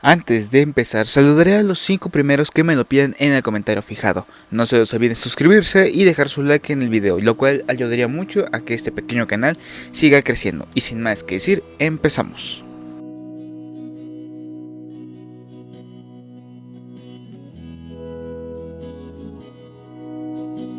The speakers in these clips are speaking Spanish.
Antes de empezar, saludaré a los 5 primeros que me lo piden en el comentario fijado. No se les olvide suscribirse y dejar su like en el video, lo cual ayudaría mucho a que este pequeño canal siga creciendo. Y sin más que decir, empezamos.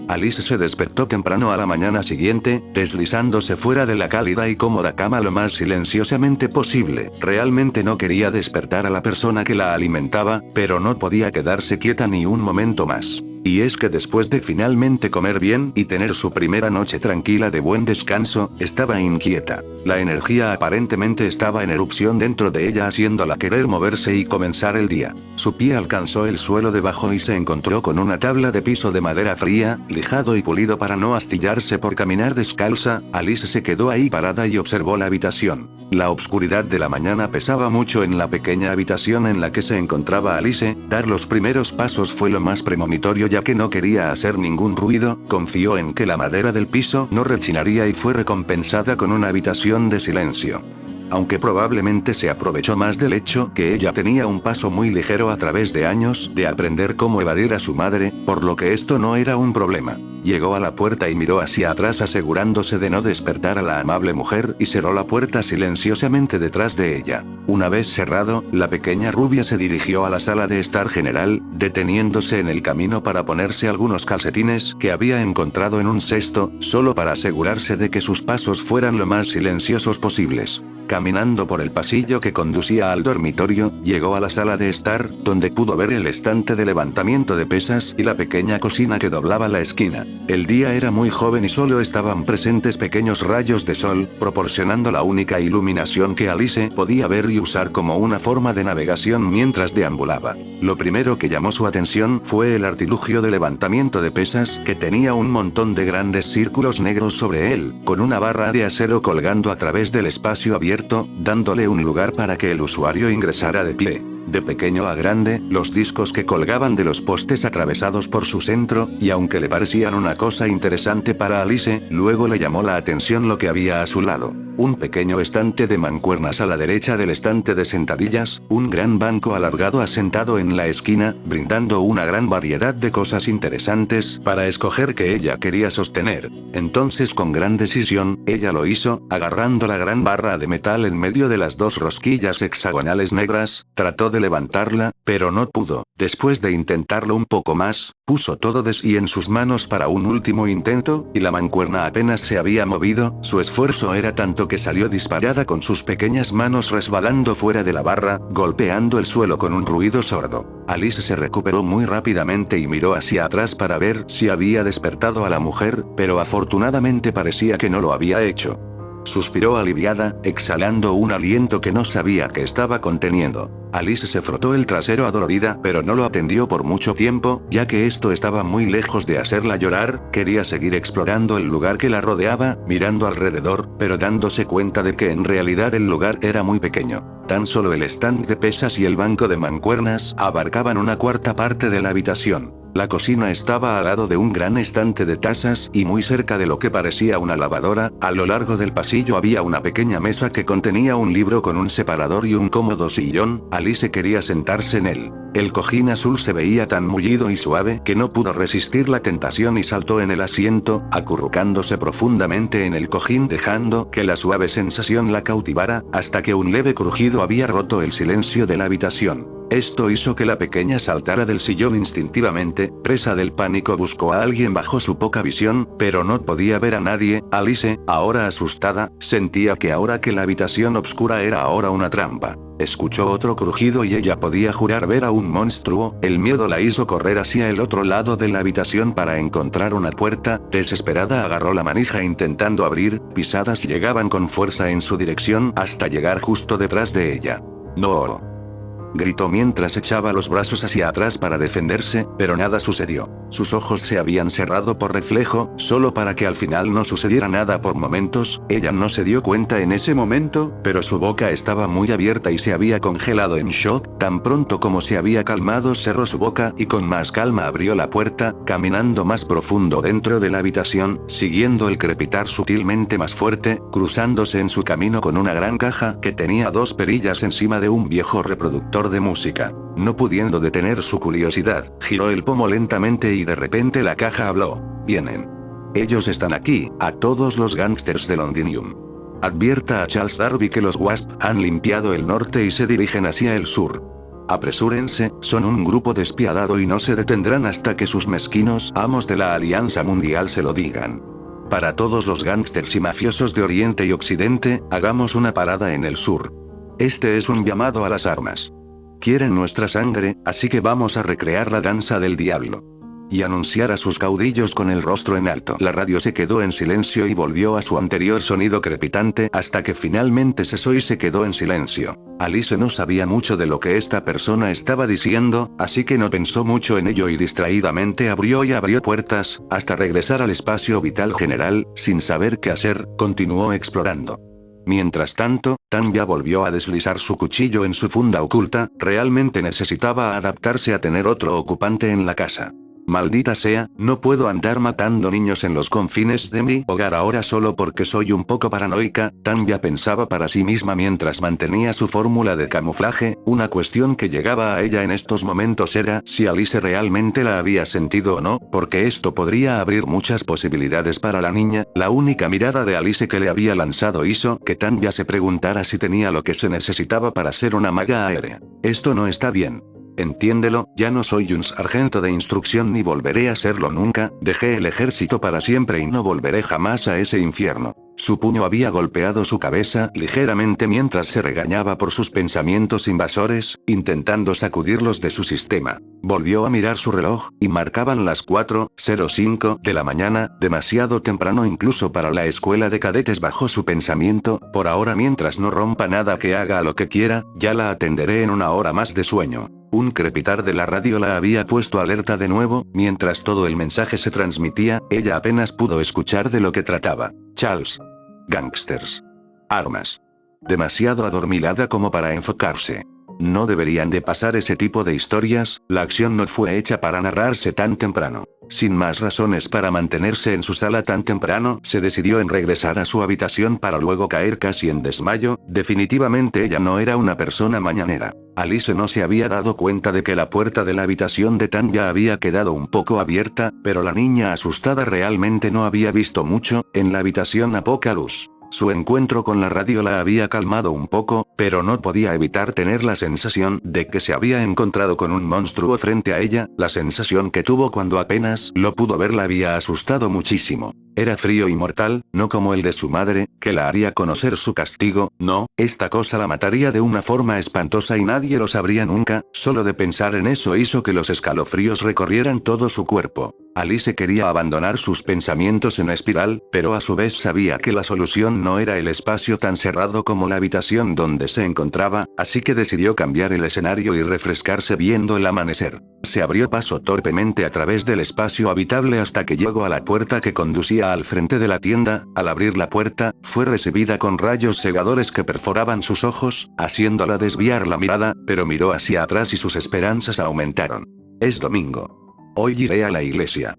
Alice se despertó temprano a la mañana siguiente, deslizándose fuera de la cálida y cómoda cama lo más silenciosamente posible. Realmente no quería despertar a la persona que la alimentaba, pero no podía quedarse quieta ni un momento más. Y es que después de finalmente comer bien y tener su primera noche tranquila de buen descanso, estaba inquieta. La energía aparentemente estaba en erupción dentro de ella, haciéndola querer moverse y comenzar el día. Su pie alcanzó el suelo debajo y se encontró con una tabla de piso de madera fría, lijado y pulido para no astillarse por caminar descalza. Alice se quedó ahí parada y observó la habitación. La obscuridad de la mañana pesaba mucho en la pequeña habitación en la que se encontraba Alice. Dar los primeros pasos fue lo más premonitorio, ya que no quería hacer ningún ruido. Confió en que la madera del piso no rechinaría y fue recompensada con una habitación de silencio. Aunque probablemente se aprovechó más del hecho que ella tenía un paso muy ligero a través de años de aprender cómo evadir a su madre, por lo que esto no era un problema. Llegó a la puerta y miró hacia atrás asegurándose de no despertar a la amable mujer y cerró la puerta silenciosamente detrás de ella. Una vez cerrado, la pequeña rubia se dirigió a la sala de estar general, deteniéndose en el camino para ponerse algunos calcetines que había encontrado en un cesto, solo para asegurarse de que sus pasos fueran lo más silenciosos posibles. Caminando por el pasillo que conducía al dormitorio, llegó a la sala de estar, donde pudo ver el estante de levantamiento de pesas y la pequeña cocina que doblaba la esquina. El día era muy joven y solo estaban presentes pequeños rayos de sol, proporcionando la única iluminación que Alice podía ver y usar como una forma de navegación mientras deambulaba. Lo primero que llamó su atención fue el artilugio de levantamiento de pesas, que tenía un montón de grandes círculos negros sobre él, con una barra de acero colgando a través del espacio abierto, dándole un lugar para que el usuario ingresara de pie. De pequeño a grande, los discos que colgaban de los postes atravesados por su centro, y aunque le parecían una cosa interesante para Alice, luego le llamó la atención lo que había a su lado. Un pequeño estante de mancuernas a la derecha del estante de sentadillas, un gran banco alargado asentado en la esquina, brindando una gran variedad de cosas interesantes para escoger que ella quería sostener. Entonces, con gran decisión, ella lo hizo, agarrando la gran barra de metal en medio de las dos rosquillas hexagonales negras, trató de levantarla, pero no pudo. Después de intentarlo un poco más, puso todo de sí en sus manos para un último intento, y la mancuerna apenas se había movido. Su esfuerzo era tanto que salió disparada con sus pequeñas manos resbalando fuera de la barra, golpeando el suelo con un ruido sordo. Alice se recuperó muy rápidamente y miró hacia atrás para ver si había despertado a la mujer, pero afortunadamente parecía que no lo había hecho. Suspiró aliviada, exhalando un aliento que no sabía que estaba conteniendo. Alice se frotó el trasero adolorida, pero no lo atendió por mucho tiempo, ya que esto estaba muy lejos de hacerla llorar. Quería seguir explorando el lugar que la rodeaba, mirando alrededor, pero dándose cuenta de que en realidad el lugar era muy pequeño. Tan solo el stand de pesas y el banco de mancuernas abarcaban una cuarta parte de la habitación. La cocina estaba al lado de un gran estante de tazas, y muy cerca de lo que parecía una lavadora. A lo largo del pasillo había una pequeña mesa que contenía un libro con un separador y un cómodo sillón. Alice quería sentarse en él. El cojín azul se veía tan mullido y suave que no pudo resistir la tentación y saltó en el asiento, acurrucándose profundamente en el cojín, dejando que la suave sensación la cautivara, hasta que un leve crujido había roto el silencio de la habitación. Esto hizo que la pequeña saltara del sillón instintivamente. Presa del pánico, buscó a alguien bajo su poca visión, pero no podía ver a nadie. Alice, ahora asustada, sentía que ahora que la habitación oscura era ahora una trampa. Escuchó otro crujido y ella podía jurar ver a un monstruo. El miedo la hizo correr hacia el otro lado de la habitación para encontrar una puerta. Desesperada agarró la manija intentando abrir. Pisadas llegaban con fuerza en su dirección hasta llegar justo detrás de ella. ¡No!, gritó mientras echaba los brazos hacia atrás para defenderse, pero nada sucedió. Sus ojos se habían cerrado por reflejo, solo para que al final no sucediera nada por momentos. Ella no se dio cuenta en ese momento, pero su boca estaba muy abierta y se había congelado en shock. Tan pronto como se había calmado, cerró su boca y con más calma abrió la puerta, caminando más profundo dentro de la habitación, siguiendo el crepitar sutilmente más fuerte, cruzándose en su camino con una gran caja que tenía 2 perillas encima de un viejo reproductor de música. No pudiendo detener su curiosidad, giró el pomo lentamente y de repente la caja habló. Vienen. Ellos están aquí, a todos los gángsters de Londinium. Advierta a Charles Darby que los Wasp han limpiado el norte y se dirigen hacia el sur. Apresúrense, son un grupo despiadado y no se detendrán hasta que sus mezquinos amos de la Alianza Mundial se lo digan. Para todos los gángsters y mafiosos de Oriente y Occidente, hagamos una parada en el sur. Este es un llamado a las armas. Quieren nuestra sangre, así que vamos a recrear la danza del diablo. Y anunciar a sus caudillos con el rostro en alto. La radio se quedó en silencio y volvió a su anterior sonido crepitante hasta que finalmente cesó y se quedó en silencio. Alice no sabía mucho de lo que esta persona estaba diciendo, así que no pensó mucho en ello y distraídamente abrió y abrió puertas, hasta regresar al espacio vital general. Sin saber qué hacer, continuó explorando. Mientras tanto, Tanya volvió a deslizar su cuchillo en su funda oculta. Realmente necesitaba adaptarse a tener otro ocupante en la casa. Maldita sea, no puedo andar matando niños en los confines de mi hogar ahora solo porque soy un poco paranoica, Tanya pensaba para sí misma mientras mantenía su fórmula de camuflaje. Una cuestión que llegaba a ella en estos momentos era si Alice realmente la había sentido o no, porque esto podría abrir muchas posibilidades para la niña. La única mirada de Alice que le había lanzado hizo que Tanya se preguntara si tenía lo que se necesitaba para ser una maga aérea. Esto no está bien. Entiéndelo, ya no soy un sargento de instrucción ni volveré a serlo nunca, dejé el ejército para siempre y no volveré jamás a ese infierno. Su puño había golpeado su cabeza ligeramente mientras se regañaba por sus pensamientos invasores, intentando sacudirlos de su sistema. Volvió a mirar su reloj, y marcaban las 4:05 de la mañana, demasiado temprano incluso para la escuela de cadetes bajo su pensamiento. Por ahora mientras no rompa nada que haga lo que quiera, ya la atenderé en una hora más de sueño. Un crepitar de la radio la había puesto alerta de nuevo. Mientras todo el mensaje se transmitía, ella apenas pudo escuchar de lo que trataba. Charles. Gangsters. Armas. Demasiado adormilada como para enfocarse. No deberían de pasar ese tipo de historias, la acción no fue hecha para narrarse tan temprano. Sin más razones para mantenerse en su sala tan temprano, se decidió en regresar a su habitación para luego caer casi en desmayo. Definitivamente ella no era una persona mañanera. Alice no se había dado cuenta de que la puerta de la habitación de Tanya había quedado un poco abierta, pero la niña asustada realmente no había visto mucho. En la habitación a poca luz. Su encuentro con la radio la había calmado un poco, pero no podía evitar tener la sensación de que se había encontrado con un monstruo frente a ella. La sensación que tuvo cuando apenas lo pudo ver la había asustado muchísimo. Era frío y mortal, no como el de su madre, que la haría conocer su castigo. No, esta cosa la mataría de una forma espantosa y nadie lo sabría nunca. Solo de pensar en eso hizo que los escalofríos recorrieran todo su cuerpo. Alice quería abandonar sus pensamientos en espiral, pero a su vez sabía que la solución no era el espacio tan cerrado como la habitación donde se encontraba, así que decidió cambiar el escenario y refrescarse viendo el amanecer. Se abrió paso torpemente a través del espacio habitable hasta que llegó a la puerta que conducía al frente de la tienda. Al abrir la puerta, fue recibida con rayos cegadores que perforaban sus ojos, haciéndola desviar la mirada, pero miró hacia atrás y sus esperanzas aumentaron. Es domingo. Hoy iré a la iglesia.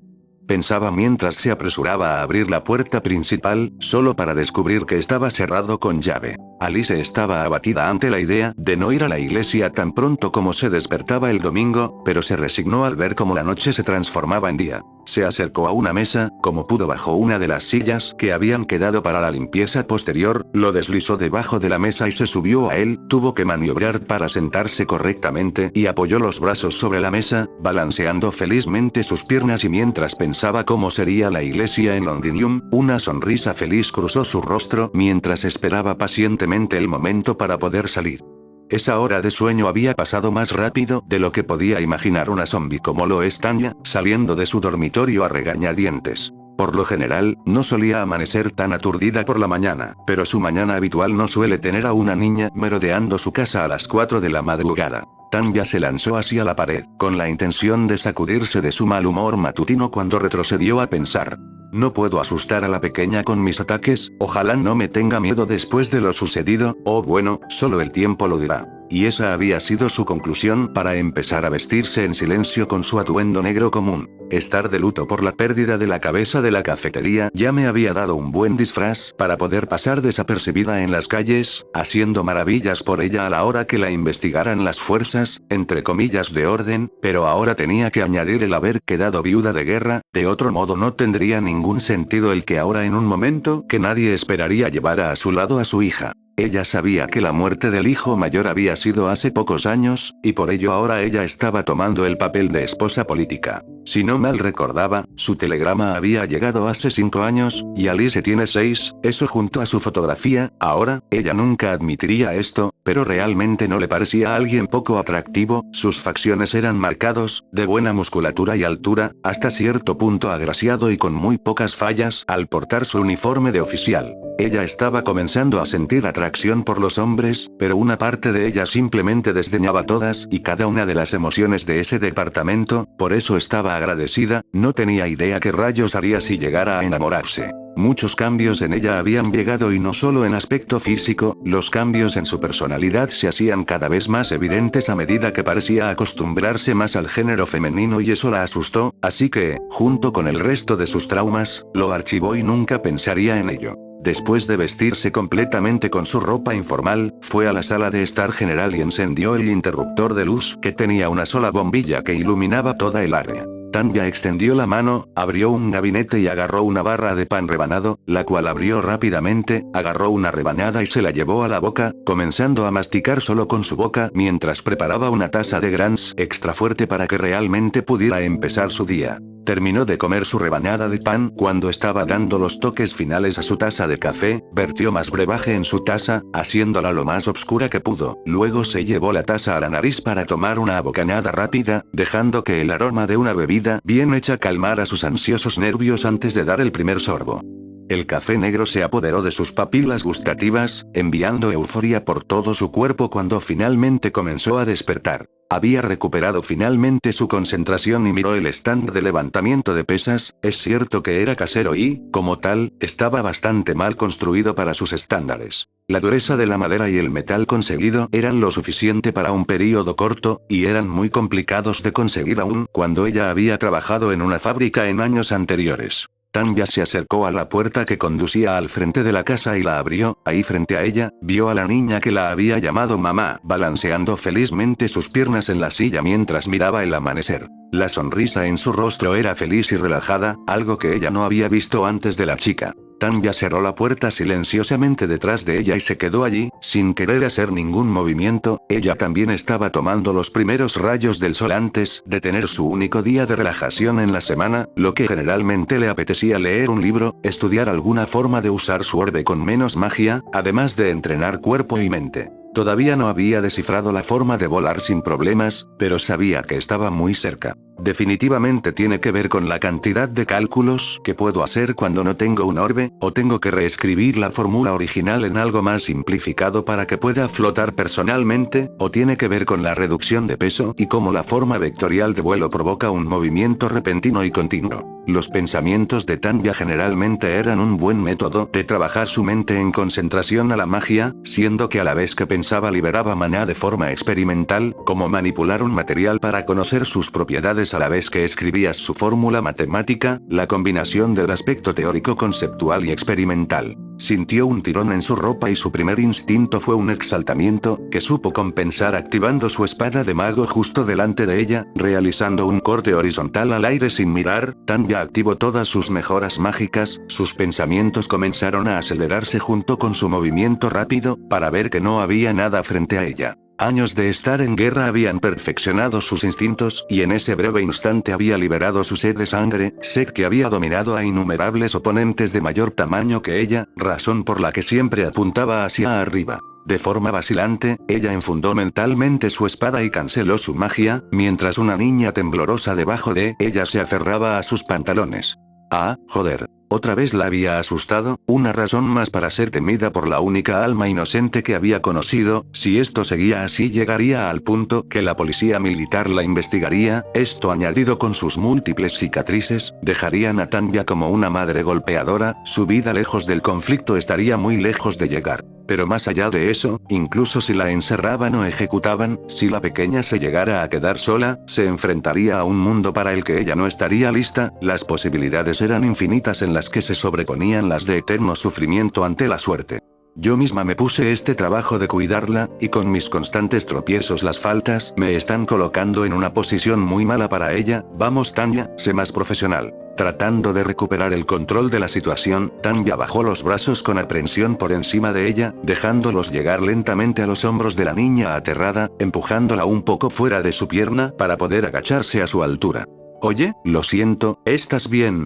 Pensaba mientras se apresuraba a abrir la puerta principal, solo para descubrir que estaba cerrado con llave. Alice estaba abatida ante la idea de no ir a la iglesia tan pronto como se despertaba el domingo, pero se resignó al ver cómo la noche se transformaba en día. Se acercó a una mesa, como pudo bajo una de las sillas que habían quedado para la limpieza posterior, lo deslizó debajo de la mesa y se subió a él. Tuvo que maniobrar para sentarse correctamente y apoyó los brazos sobre la mesa, balanceando felizmente sus piernas y mientras pensaba cómo sería la iglesia en Londinium, una sonrisa feliz cruzó su rostro mientras esperaba pacientemente el momento para poder salir. Esa hora de sueño había pasado más rápido de lo que podía imaginar una zombie como lo es Tanya, saliendo de su dormitorio a regañadientes. Por lo general, no solía amanecer tan aturdida por la mañana, pero su mañana habitual no suele tener a una niña merodeando su casa a las 4 de la madrugada. Tanya se lanzó hacia la pared, con la intención de sacudirse de su mal humor matutino cuando retrocedió a pensar. No puedo asustar a la pequeña con mis ataques, ojalá no me tenga miedo después de lo sucedido, o bueno, solo el tiempo lo dirá. Y esa había sido su conclusión para empezar a vestirse en silencio con su atuendo negro común. Estar de luto por la pérdida de la cabeza de la cafetería ya me había dado un buen disfraz para poder pasar desapercibida en las calles, haciendo maravillas por ella a la hora que la investigaran las fuerzas, entre comillas de orden, pero ahora tenía que añadir el haber quedado viuda de guerra, de otro modo no tendría ningún sentido el que ahora en un momento que nadie esperaría llevara a su lado a su hija. Ella sabía que la muerte del hijo mayor había sido hace pocos años, y por ello ahora ella estaba tomando el papel de esposa política. Si no mal recordaba, su telegrama había llegado hace 5 años, y Alice tiene 6, eso junto a su fotografía. Ahora, ella nunca admitiría esto, pero realmente no le parecía a alguien poco atractivo, sus facciones eran marcados, de buena musculatura y altura, hasta cierto punto agraciado y con muy pocas fallas al portar su uniforme de oficial. Ella estaba comenzando a sentir atracción por los hombres, pero una parte de ella simplemente desdeñaba todas y cada una de las emociones de ese departamento, por eso estaba agradecida, no tenía idea qué rayos haría si llegara a enamorarse. Muchos cambios en ella habían llegado y no solo en aspecto físico, los cambios en su personalidad se hacían cada vez más evidentes a medida que parecía acostumbrarse más al género femenino y eso la asustó, así que, junto con el resto de sus traumas, lo archivó y nunca pensaría en ello. Después de vestirse completamente con su ropa informal, fue a la sala de estar general y encendió el interruptor de luz que tenía una sola bombilla que iluminaba toda el área. Tanya extendió la mano, abrió un gabinete y agarró una barra de pan rebanado, la cual abrió rápidamente, agarró una rebanada y se la llevó a la boca, comenzando a masticar solo con su boca mientras preparaba una taza de Grants extra fuerte para que realmente pudiera empezar su día. Terminó de comer su rebanada de pan cuando estaba dando los toques finales a su taza de café, vertió más brebaje en su taza, haciéndola lo más oscura que pudo, luego se llevó la taza a la nariz para tomar una bocanada rápida, dejando que el aroma de una bebida bien hecha calmara sus ansiosos nervios antes de dar el primer sorbo. El café negro se apoderó de sus papilas gustativas, enviando euforia por todo su cuerpo cuando finalmente comenzó a despertar. Había recuperado finalmente su concentración y miró el stand de levantamiento de pesas, es cierto que era casero y, como tal, estaba bastante mal construido para sus estándares. La dureza de la madera y el metal conseguido eran lo suficiente para un período corto, y eran muy complicados de conseguir aún cuando ella había trabajado en una fábrica en años anteriores. Tanya se acercó a la puerta que conducía al frente de la casa y la abrió. Ahí frente a ella, vio a la niña que la había llamado mamá, balanceando felizmente sus piernas en la silla mientras miraba el amanecer. La sonrisa en su rostro era feliz y relajada, algo que ella no había visto antes de la chica. Tanya cerró la puerta silenciosamente detrás de ella y se quedó allí, sin querer hacer ningún movimiento. Ella también estaba tomando los primeros rayos del sol antes de tener su único día de relajación en la semana, lo que generalmente le apetecía leer un libro, estudiar alguna forma de usar su orbe con menos magia, además de entrenar cuerpo y mente. Todavía no había descifrado la forma de volar sin problemas, pero sabía que estaba muy cerca. Definitivamente tiene que ver con la cantidad de cálculos que puedo hacer cuando no tengo un orbe, o tengo que reescribir la fórmula original en algo más simplificado para que pueda flotar personalmente, o tiene que ver con la reducción de peso y cómo la forma vectorial de vuelo provoca un movimiento repentino y continuo. Los pensamientos de Tanya generalmente eran un buen método de trabajar su mente en concentración a la magia, siendo que a la vez que pensaba liberaba maná de forma experimental, como manipular un material para conocer sus propiedades a la vez que escribías su fórmula matemática, la combinación del aspecto teórico conceptual y experimental. Sintió un tirón en su ropa y su primer instinto fue un exaltamiento, que supo compensar activando su espada de mago justo delante de ella, realizando un corte horizontal al aire sin mirar. Tanya activó todas sus mejoras mágicas, sus pensamientos comenzaron a acelerarse junto con su movimiento rápido, para ver que no había nada frente a ella. Años de estar en guerra habían perfeccionado sus instintos, y en ese breve instante había liberado su sed de sangre, sed que había dominado a innumerables oponentes de mayor tamaño que ella, razón por la que siempre apuntaba hacia arriba. De forma vacilante, ella enfundó mentalmente su espada y canceló su magia, mientras una niña temblorosa debajo de ella se aferraba a sus pantalones. Ah, joder. Otra vez la había asustado, una razón más para ser temida por la única alma inocente que había conocido. Si esto seguía así llegaría al punto que la policía militar la investigaría. Esto añadido con sus múltiples cicatrices, dejarían a Tanya como una madre golpeadora. Su vida lejos del conflicto estaría muy lejos de llegar. Pero más allá de eso, incluso si la encerraban o ejecutaban, si la pequeña se llegara a quedar sola, se enfrentaría a un mundo para el que ella no estaría lista. Las posibilidades eran infinitas en las que se sobreponían las de eterno sufrimiento ante la suerte. Yo misma me puse este trabajo de cuidarla, y con mis constantes tropiezos las faltas me están colocando en una posición muy mala para ella. Vamos Tanya, sé más profesional. Tratando de recuperar el control de la situación, Tanya bajó los brazos con aprensión por encima de ella, dejándolos llegar lentamente a los hombros de la niña aterrada, empujándola un poco fuera de su pierna para poder agacharse a su altura. Oye, lo siento, ¿estás bien?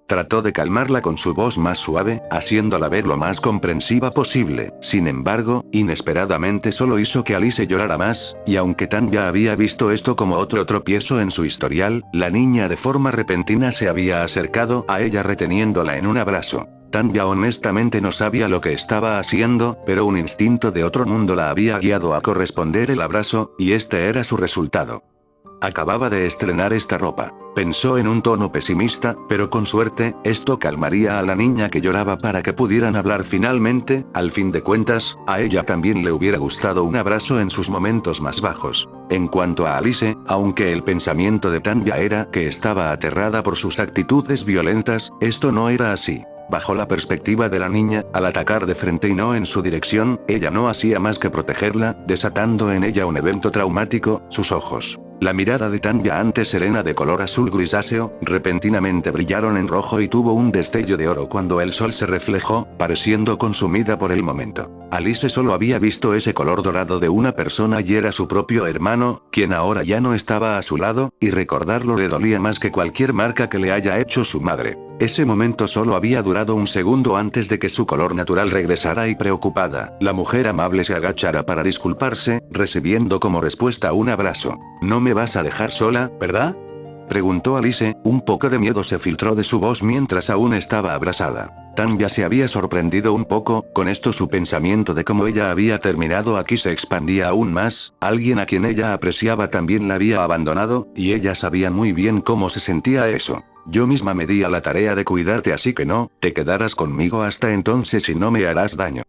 Trató de calmarla con su voz más suave, haciéndola ver lo más comprensiva posible. Sin embargo, inesperadamente solo hizo que Alice llorara más, y aunque Tanya había visto esto como otro tropiezo en su historial, la niña de forma repentina se había acercado a ella reteniéndola en un abrazo. Tanya honestamente no sabía lo que estaba haciendo, pero un instinto de otro mundo la había guiado a corresponder el abrazo, y este era su resultado. Acababa de estrenar esta ropa. Pensó en un tono pesimista, pero con suerte, esto calmaría a la niña que lloraba para que pudieran hablar finalmente. Al fin de cuentas, a ella también le hubiera gustado un abrazo en sus momentos más bajos. En cuanto a Alice, aunque el pensamiento de Tanya era que estaba aterrada por sus actitudes violentas, esto no era así. Bajo la perspectiva de la niña, al atacar de frente y no en su dirección, ella no hacía más que protegerla, desatando en ella un evento traumático. Sus ojos, la mirada de Tanya antes serena de color azul grisáceo, repentinamente brillaron en rojo y tuvo un destello de oro cuando el sol se reflejó, pareciendo consumida por el momento. Alice solo había visto ese color dorado de una persona y era su propio hermano, quien ahora ya no estaba a su lado, y recordarlo le dolía más que cualquier marca que le haya hecho su madre. Ese momento solo había durado un segundo antes de que su color natural regresara y preocupada, la mujer amable se agachara para disculparse, recibiendo como respuesta un abrazo. ¿No me vas a dejar sola, verdad?, preguntó Alice. Un poco de miedo se filtró de su voz mientras aún estaba abrazada. Tanya se había sorprendido un poco, con esto su pensamiento de cómo ella había terminado aquí se expandía aún más. Alguien a quien ella apreciaba también la había abandonado, y ella sabía muy bien cómo se sentía eso. Yo misma me di a la tarea de cuidarte, así que no, te quedarás conmigo hasta entonces y no me harás daño.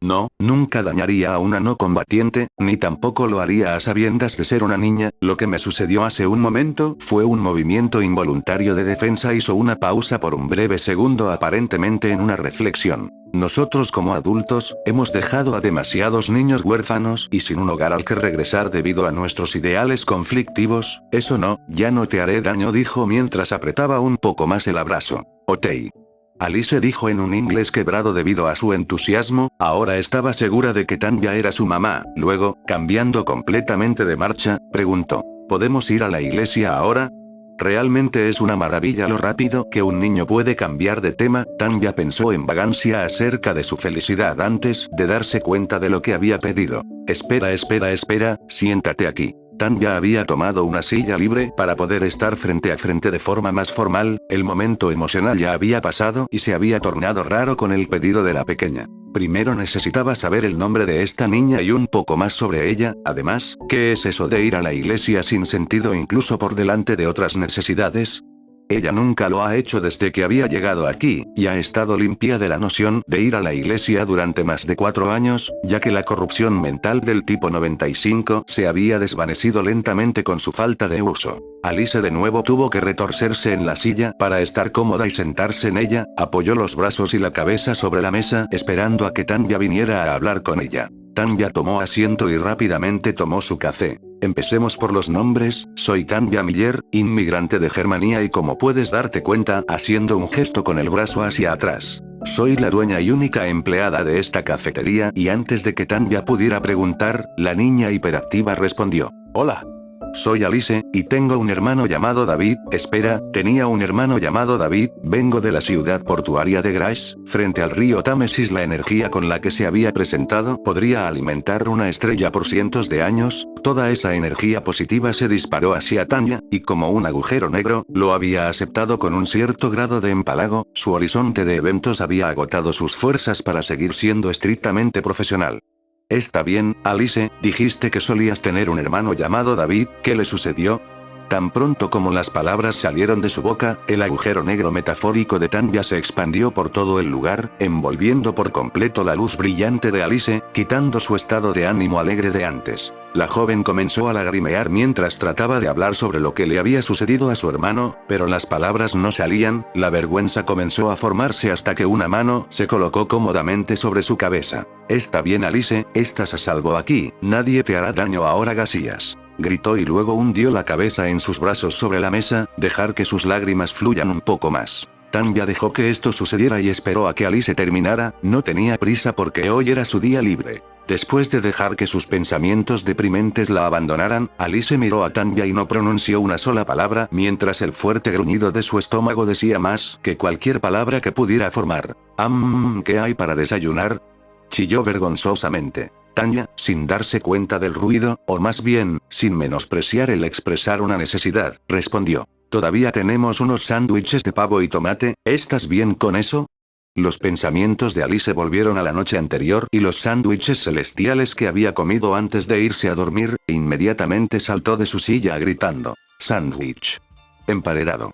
No, nunca dañaría a una no combatiente, ni tampoco lo haría a sabiendas de ser una niña. Lo que me sucedió hace un momento fue un movimiento involuntario de defensa. Hizo una pausa por un breve segundo, aparentemente en una reflexión. Nosotros como adultos, hemos dejado a demasiados niños huérfanos y sin un hogar al que regresar debido a nuestros ideales conflictivos. Eso no, ya no te haré daño, dijo mientras apretaba un poco más el abrazo. Otei. Alice dijo en un inglés quebrado debido a su entusiasmo. Ahora estaba segura de que Tanya era su mamá. Luego, cambiando completamente de marcha, preguntó: ¿podemos ir a la iglesia ahora? Realmente es una maravilla lo rápido que un niño puede cambiar de tema. Tanya pensó en vagancia acerca de su felicidad antes de darse cuenta de lo que había pedido. Espera, siéntate aquí. Tanya había tomado una silla libre para poder estar frente a frente de forma más formal. El momento emocional ya había pasado y se había tornado raro con el pedido de la pequeña. Primero necesitaba saber el nombre de esta niña y un poco más sobre ella. Además, ¿qué es eso de ir a la iglesia sin sentido incluso por delante de otras necesidades? Ella nunca lo ha hecho desde que había llegado aquí, y ha estado limpia de la noción de ir a la iglesia durante más de 4 años, ya que la corrupción mental del tipo 95 se había desvanecido lentamente con su falta de uso. Alice de nuevo tuvo que retorcerse en la silla para estar cómoda y sentarse en ella. Apoyó los brazos y la cabeza sobre la mesa esperando a que Tanya viniera a hablar con ella. Tanya tomó asiento y rápidamente tomó su café. Empecemos por los nombres. Soy Tanya Miller, inmigrante de Germania, y como puedes darte cuenta, haciendo un gesto con el brazo hacia atrás, soy la dueña y única empleada de esta cafetería. Y antes de que Tanya pudiera preguntar, la niña hiperactiva respondió: hola. soy Alice, y tengo un hermano llamado David. Espera, tenía un hermano llamado David, vengo de la ciudad portuaria de Grace, frente al río Támesis. La energía con la que se había presentado podría alimentar una estrella por cientos de años. Toda esa energía positiva se disparó hacia Tanya, y como un agujero negro, lo había aceptado con un cierto grado de empalago. Su horizonte de eventos había agotado sus fuerzas para seguir siendo estrictamente profesional. Está bien, Alice, dijiste que solías tener un hermano llamado David, ¿qué le sucedió? Tan pronto como las palabras salieron de su boca, el agujero negro metafórico de Tanya se expandió por todo el lugar, envolviendo por completo la luz brillante de Alice, quitando su estado de ánimo alegre de antes. La joven comenzó a lagrimear mientras trataba de hablar sobre lo que le había sucedido a su hermano, pero las palabras no salían. La vergüenza comenzó a formarse hasta que una mano se colocó cómodamente sobre su cabeza. Está bien, Alice, estás a salvo aquí, nadie te hará daño ahora, Gasías. Gritó y luego hundió la cabeza en sus brazos sobre la mesa, dejar que sus lágrimas fluyan un poco más. Tanya dejó que esto sucediera y esperó a que Alice terminara. No tenía prisa porque hoy era su día libre. Después de dejar que sus pensamientos deprimentes la abandonaran, Alice miró a Tanya y no pronunció una sola palabra, mientras el fuerte gruñido de su estómago decía más que cualquier palabra que pudiera formar. ¿Qué hay para desayunar? Chilló vergonzosamente. Tanya, sin darse cuenta del ruido, o más bien, sin menospreciar el expresar una necesidad, respondió. Todavía tenemos unos sándwiches de pavo y tomate, ¿estás bien con eso? Los pensamientos de Alice volvieron a la noche anterior y los sándwiches celestiales que había comido antes de irse a dormir, e inmediatamente saltó de su silla gritando. Sándwich. Emparedado.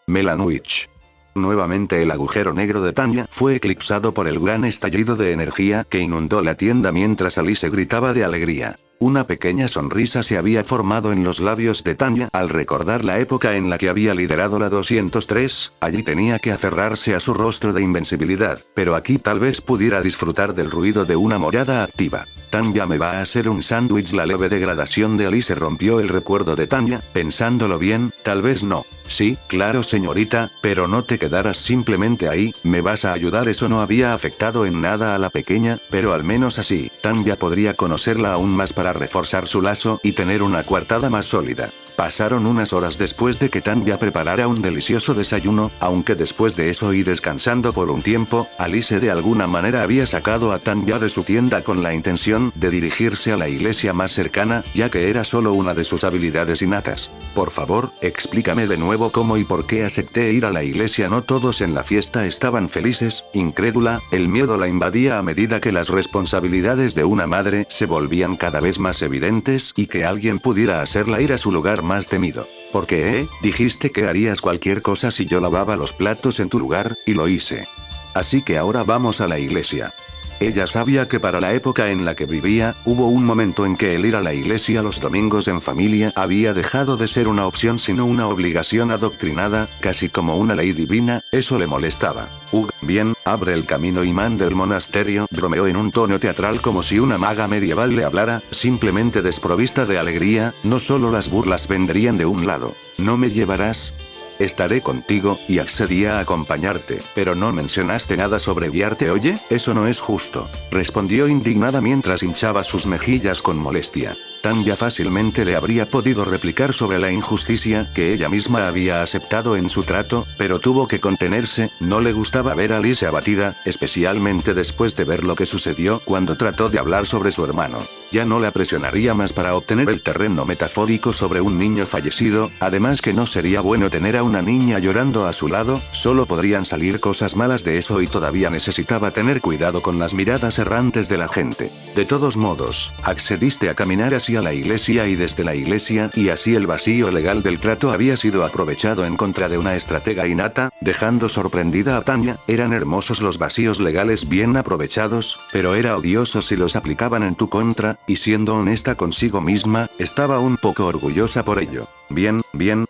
Melanwich. Nuevamente el agujero negro de Tanya fue eclipsado por el gran estallido de energía que inundó la tienda mientras Alice gritaba de alegría. Una pequeña sonrisa se había formado en los labios de Tanya al recordar la época en la que había liderado la 203, allí tenía que aferrarse a su rostro de invencibilidad, pero aquí tal vez pudiera disfrutar del ruido de una morada activa. Tanya me va a hacer un sándwich. La leve degradación de Alice rompió el recuerdo de Tanya, pensándolo bien, tal vez no. Sí, claro señorita, pero no te quedarás simplemente ahí, me vas a ayudar. Eso no había afectado en nada a la pequeña, pero al menos así, Tanya podría conocerla aún más para reforzar su lazo y tener una coartada más sólida. Pasaron unas horas después de que Tanya preparara un delicioso desayuno, aunque después de eso y descansando por un tiempo, Alice de alguna manera había sacado a Tanya de su tienda con la intención de dirigirse a la iglesia más cercana, ya que era solo una de sus habilidades innatas. Por favor, explícame de nuevo cómo y por qué acepté ir a la iglesia. No todos en la fiesta estaban felices. Incrédula, el miedo la invadía a medida que las responsabilidades de una madre se volvían cada vez más evidentes y que alguien pudiera hacerla ir a su lugar más temido. ¿Por qué? Dijiste que harías cualquier cosa si yo lavaba los platos en tu lugar, y lo hice. Así que ahora vamos a la iglesia. Ella sabía que para la época en la que vivía, hubo un momento en que el ir a la iglesia los domingos en familia había dejado de ser una opción sino una obligación adoctrinada, casi como una ley divina. Eso le molestaba. Bien, abre el camino imán del monasterio, bromeó en un tono teatral como si una maga medieval le hablara, simplemente desprovista de alegría. No solo las burlas vendrían de un lado. ¿No me llevarás? Estaré contigo, y accedía a acompañarte, pero no mencionaste nada sobre guiarte. Oye, eso no es justo, respondió indignada mientras hinchaba sus mejillas con molestia. Tanya fácilmente le habría podido replicar sobre la injusticia que ella misma había aceptado en su trato, pero tuvo que contenerse. No le gustaba ver a Alice abatida, especialmente después de ver lo que sucedió cuando trató de hablar sobre su hermano. Ya no la presionaría más para obtener el terreno metafórico sobre un niño fallecido, además que no sería bueno tener a una niña llorando a su lado, solo podrían salir cosas malas de eso y todavía necesitaba tener cuidado con las miradas errantes de la gente. De todos modos, accediste a caminar hacia la iglesia y desde la iglesia, y así el vacío legal del trato había sido aprovechado en contra de una estratega innata, dejando sorprendida a Tanya. Eran hermosos los vacíos legales bien aprovechados, pero era odioso si los aplicaban en tu contra, y siendo honesta consigo misma, estaba un poco orgullosa por ello. Bien,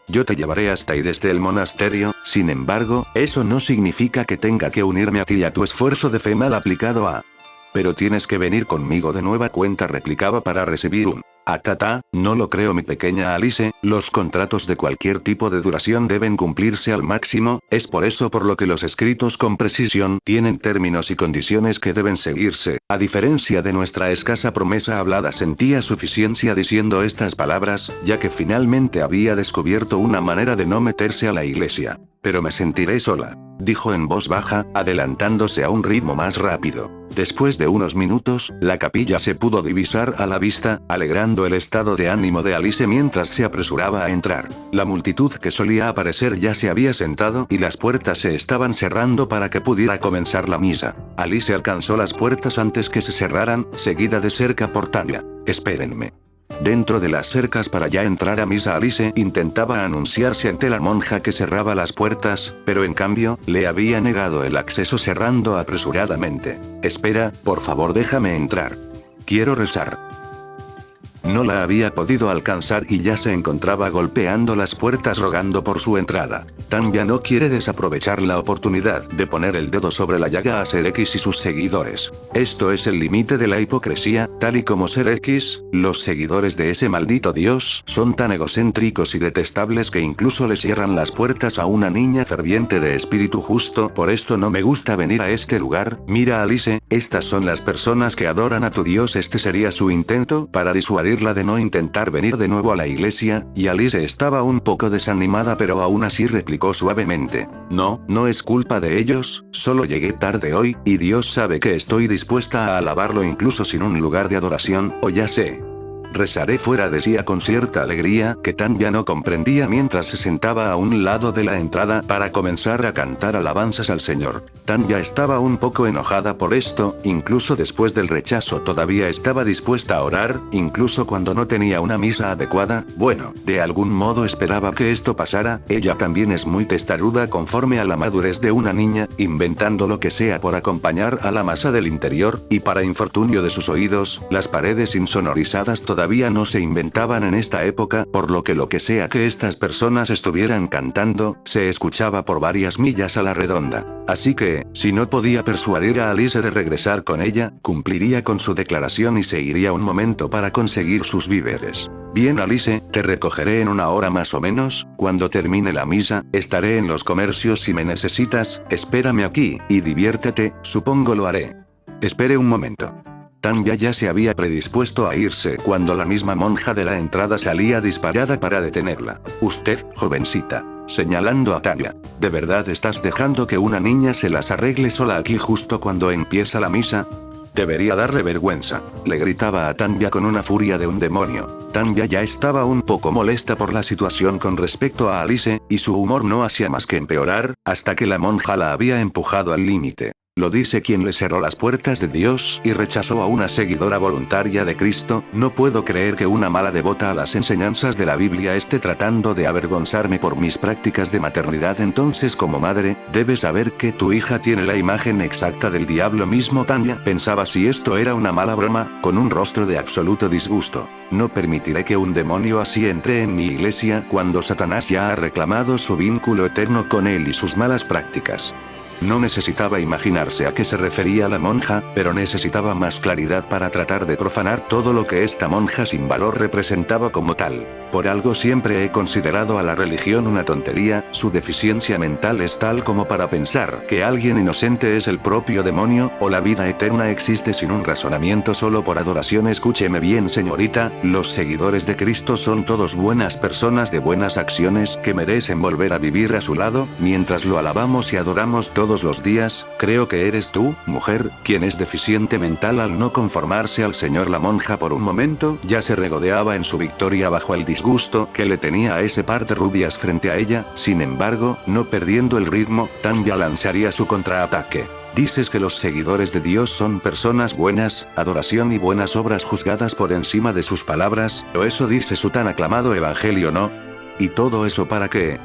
yo te llevaré hasta y desde el monasterio. Sin embargo, eso no significa que tenga que unirme a ti y a tu esfuerzo de fe mal aplicado a... Pero tienes que venir conmigo de nueva cuenta, replicaba para recibir un Atata, no lo creo mi pequeña Alice, los contratos de cualquier tipo de duración deben cumplirse al máximo, es por eso por lo que los escritos con precisión tienen términos y condiciones que deben seguirse. A diferencia de nuestra escasa promesa hablada, sentía suficiencia diciendo estas palabras, ya que finalmente había descubierto una manera de no meterse a la iglesia. Pero me sentiré sola, dijo en voz baja, adelantándose a un ritmo más rápido. Después de unos minutos, la capilla se pudo divisar a la vista, alegrando el estado de ánimo de Alice mientras se apresuraba a entrar. La multitud que solía aparecer ya se había sentado y las puertas se estaban cerrando para que pudiera comenzar la misa. Alice alcanzó las puertas antes que se cerraran, seguida de cerca por Tanya. Espérenme. Dentro de las cercas para ya entrar a misa, Alice intentaba anunciarse ante la monja que cerraba las puertas, pero en cambio, le había negado el acceso cerrando apresuradamente. Espera, por favor déjame entrar. Quiero rezar. No la había podido alcanzar y ya se encontraba golpeando las puertas rogando por su entrada. Tanya no quiere desaprovechar la oportunidad de poner el dedo sobre la llaga a Ser X y sus seguidores. Esto es el límite de la hipocresía, tal y como Ser X, los seguidores de ese maldito dios son tan egocéntricos y detestables que incluso le cierran las puertas a una niña ferviente de espíritu justo. Por esto no me gusta venir a este lugar. Mira Alice, estas son las personas que adoran a tu dios. Este sería su intento para disuadirla de no intentar venir de nuevo a la iglesia, y Alice estaba un poco desanimada pero aún así replicó suavemente. No, no es culpa de ellos, solo llegué tarde hoy, y Dios sabe que estoy dispuesta a alabarlo incluso sin un lugar de adoración, o ya sé. Rezaré fuera, decía con cierta alegría, que Tanya no comprendía mientras se sentaba a un lado de la entrada para comenzar a cantar alabanzas al Señor. Tanya estaba un poco enojada por esto, incluso después del rechazo todavía estaba dispuesta a orar, incluso cuando no tenía una misa adecuada. Bueno, de algún modo esperaba que esto pasara. Ella también es muy testaruda conforme a la madurez de una niña, inventando lo que sea por acompañar a la masa del interior, y para infortunio de sus oídos, las paredes insonorizadas todavía no se inventaban en esta época, por lo que sea que estas personas estuvieran cantando, se escuchaba por varias millas a la redonda. Así que, si no podía persuadir a Alice de regresar con ella, cumpliría con su declaración y se iría un momento para conseguir sus víveres. Bien Alice, te recogeré en una hora más o menos, cuando termine la misa, estaré en los comercios si me necesitas, espérame aquí, y diviértete, supongo lo haré. Espere un momento. Tanya ya se había predispuesto a irse cuando la misma monja de la entrada salía disparada para detenerla. Usted, jovencita, señalando a Tanya, ¿de verdad estás dejando que una niña se las arregle sola aquí justo cuando empieza la misa? Debería darle vergüenza, le gritaba a Tanya con una furia de un demonio. Tanya ya estaba un poco molesta por la situación con respecto a Alice, y su humor no hacía más que empeorar, hasta que la monja la había empujado al límite. Lo dice quien le cerró las puertas de Dios y rechazó a una seguidora voluntaria de Cristo. No puedo creer que una mala devota a las enseñanzas de la Biblia esté tratando de avergonzarme por mis prácticas de maternidad. Entonces, como madre, debes saber que tu hija tiene la imagen exacta del diablo mismo. Tanya pensaba si esto era una mala broma, con un rostro de absoluto disgusto. No permitiré que un demonio así entre en mi iglesia cuando Satanás ya ha reclamado su vínculo eterno con él y sus malas prácticas. No necesitaba imaginarse a qué se refería la monja, pero necesitaba más claridad para tratar de profanar todo lo que esta monja sin valor representaba como tal. Por algo siempre he considerado a la religión una tontería. Su deficiencia mental es tal como para pensar que alguien inocente es el propio demonio, o la vida eterna existe sin un razonamiento solo por adoración. Escúcheme bien señorita, los seguidores de Cristo son todos buenas personas de buenas acciones que merecen volver a vivir a su lado, mientras lo alabamos y adoramos todos los días. Creo que eres tú, mujer, quien es deficiente mental al no conformarse al Señor. La monja por un momento ya se regodeaba en su victoria bajo el disgusto que le tenía a ese par de rubias frente a ella. Sin embargo, no perdiendo el ritmo, Tanya lanzaría su contraataque. Dices que los seguidores de Dios son personas buenas, adoración y buenas obras juzgadas por encima de sus palabras, o eso dice su tan aclamado evangelio, ¿no? ¿Y todo eso para qué?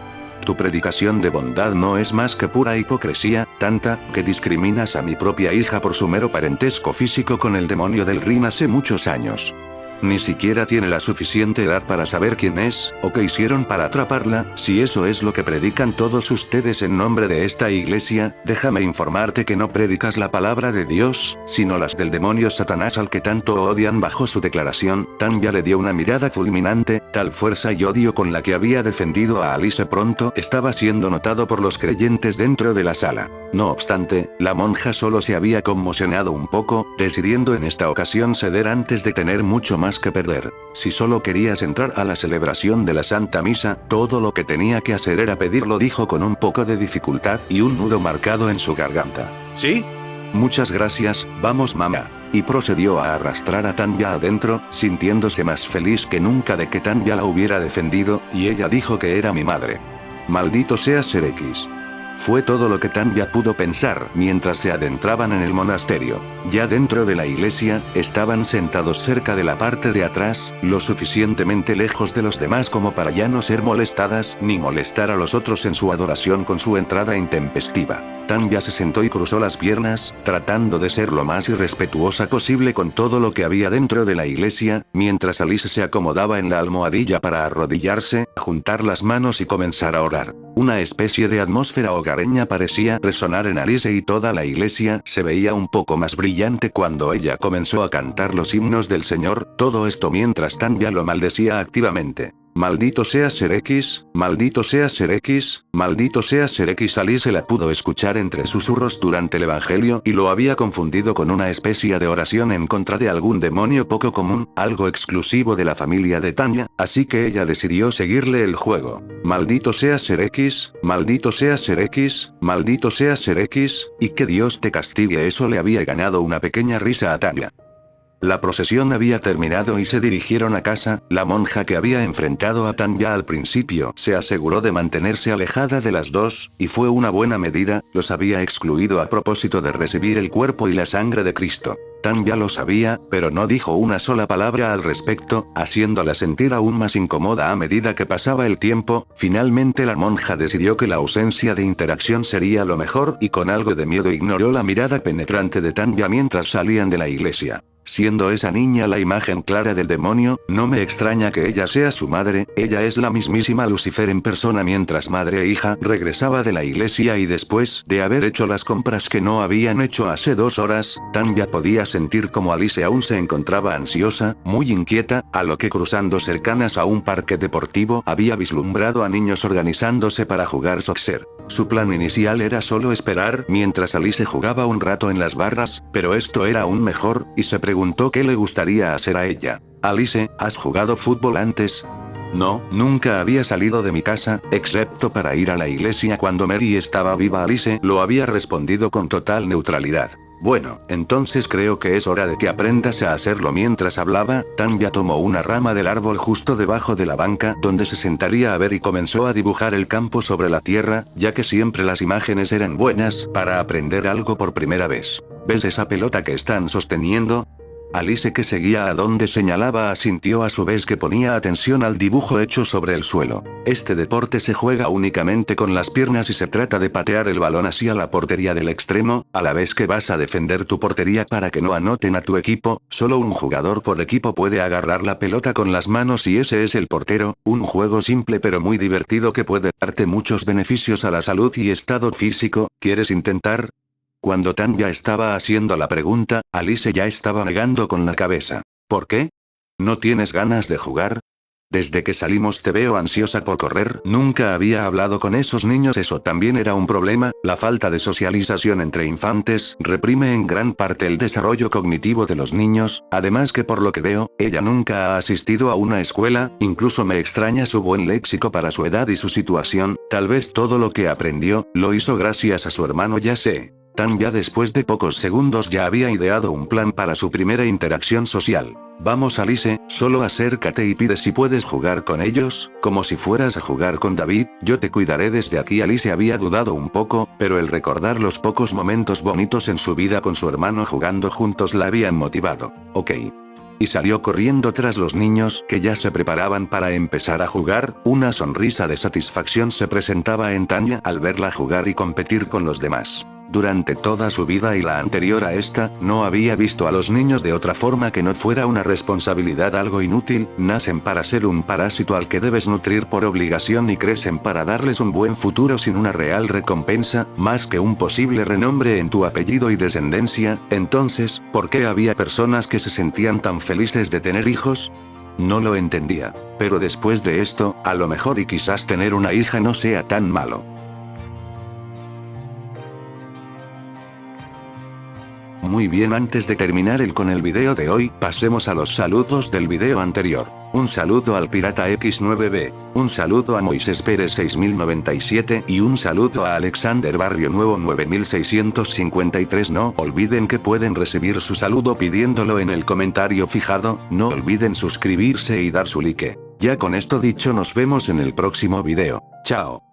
Tu predicación de bondad no es más que pura hipocresía, tanta, que discriminas a mi propia hija por su mero parentesco físico con el demonio del Rin hace muchos años. Ni siquiera tiene la suficiente edad para saber quién es, o qué hicieron para atraparla. Si eso es lo que predican todos ustedes en nombre de esta iglesia, déjame informarte que no predicas la palabra de Dios, sino las del demonio Satanás al que tanto odian. Bajo su declaración, Tanya le dio una mirada fulminante. Tal fuerza y odio con la que había defendido a Alice pronto estaba siendo notado por los creyentes dentro de la sala. No obstante, la monja solo se había conmocionado un poco, decidiendo en esta ocasión ceder antes de tener mucho más que perder. Si solo querías entrar a la celebración de la Santa Misa, todo lo que tenía que hacer era pedirlo, dijo con un poco de dificultad y un nudo marcado en su garganta. ¿Sí? Muchas gracias, vamos mamá. Y procedió a arrastrar a Tanya adentro, sintiéndose más feliz que nunca de que Tanya la hubiera defendido, y ella dijo que era mi madre. Maldito sea Ser X. Fue todo lo que Tanya pudo pensar mientras se adentraban en el monasterio. Ya dentro de la iglesia, estaban sentados cerca de la parte de atrás, lo suficientemente lejos de los demás como para ya no ser molestadas ni molestar a los otros en su adoración con su entrada intempestiva. Tanya se sentó y cruzó las piernas, tratando de ser lo más irrespetuosa posible con todo lo que había dentro de la iglesia, mientras Alice se acomodaba en la almohadilla para arrodillarse, juntar las manos y comenzar a orar. Una especie de atmósfera hogareña parecía resonar en Alice y toda la iglesia se veía un poco más brillante cuando ella comenzó a cantar los himnos del Señor, todo esto mientras Tanya lo maldecía activamente. Maldito sea Ser X, maldito sea Ser X, maldito sea Ser X. Alice la pudo escuchar entre susurros durante el evangelio y lo había confundido con una especie de oración en contra de algún demonio poco común, algo exclusivo de la familia de Tanya, así que ella decidió seguirle el juego. Maldito sea Ser X, maldito sea Ser X, maldito sea Ser X, y que Dios te castigue. Eso le había ganado una pequeña risa a Tanya. La procesión había terminado y se dirigieron a casa. La monja que había enfrentado a Tanya al principio se aseguró de mantenerse alejada de las dos, y fue una buena medida, los había excluido a propósito de recibir el cuerpo y la sangre de Cristo. Tanya lo sabía, pero no dijo una sola palabra al respecto, haciéndola sentir aún más incómoda a medida que pasaba el tiempo. Finalmente la monja decidió que la ausencia de interacción sería lo mejor y con algo de miedo ignoró la mirada penetrante de Tanya mientras salían de la iglesia. Siendo esa niña la imagen clara del demonio, no me extraña que ella sea su madre. Ella es la mismísima Lucifer en persona. Mientras madre e hija regresaba de la iglesia y después de haber hecho las compras que no habían hecho hace 2 horas, Tanya podía sentir como Alice aún se encontraba ansiosa, muy inquieta, a lo que cruzando cercanas a un parque deportivo había vislumbrado a niños organizándose para jugar soccer. Su plan inicial era solo esperar mientras Alice jugaba un rato en las barras, pero esto era aún mejor, y se preguntó qué le gustaría hacer a ella. Alice, ¿has jugado fútbol antes? No, nunca había salido de mi casa, excepto para ir a la iglesia cuando Mary estaba viva. Alice lo había respondido con total neutralidad. Bueno, entonces creo que es hora de que aprendas a hacerlo. Mientras hablaba, Tanya tomó una rama del árbol justo debajo de la banca donde se sentaría a ver y comenzó a dibujar el campo sobre la tierra, ya que siempre las imágenes eran buenas para aprender algo por primera vez. ¿Ves esa pelota que están sosteniendo? Alice, que seguía a donde señalaba, asintió a su vez que ponía atención al dibujo hecho sobre el suelo. Este deporte se juega únicamente con las piernas y se trata de patear el balón hacia la portería del extremo, a la vez que vas a defender tu portería para que no anoten a tu equipo. Solo un jugador por equipo puede agarrar la pelota con las manos y ese es el portero. Un juego simple pero muy divertido que puede darte muchos beneficios a la salud y estado físico. ¿Quieres intentar? Cuando Tanya estaba haciendo la pregunta, Alice ya estaba negando con la cabeza. ¿Por qué? ¿No tienes ganas de jugar? Desde que salimos te veo ansiosa por correr. Nunca había hablado con esos niños. Eso también era un problema. La falta de socialización entre infantes reprime en gran parte el desarrollo cognitivo de los niños, además que por lo que veo, ella nunca ha asistido a una escuela. Incluso me extraña su buen léxico para su edad y su situación. Tal vez todo lo que aprendió, lo hizo gracias a su hermano. Ya sé. Tanya después de pocos segundos ya había ideado un plan para su primera interacción social. Vamos Alice, solo acércate y pide si puedes jugar con ellos, como si fueras a jugar con David, yo te cuidaré desde aquí. Alice había dudado un poco, pero el recordar los pocos momentos bonitos en su vida con su hermano jugando juntos la habían motivado. Ok. Y salió corriendo tras los niños que ya se preparaban para empezar a jugar. Una sonrisa de satisfacción se presentaba en Tanya al verla jugar y competir con los demás. Durante toda su vida y la anterior a esta, no había visto a los niños de otra forma que no fuera una responsabilidad, algo inútil. Nacen para ser un parásito al que debes nutrir por obligación y crecen para darles un buen futuro sin una real recompensa, más que un posible renombre en tu apellido y descendencia. Entonces, ¿por qué había personas que se sentían tan felices de tener hijos? No lo entendía. Pero después de esto, a lo mejor y quizás tener una hija no sea tan malo. Muy bien, antes de terminar con el video de hoy, pasemos a los saludos del video anterior. Un saludo al Pirata X9B, un saludo a Moisés Pérez 6097 y un saludo a Alexander Barrio Nuevo 9653. No olviden que pueden recibir su saludo pidiéndolo en el comentario fijado. No olviden suscribirse y dar su like. Ya con esto dicho, nos vemos en el próximo video. Chao.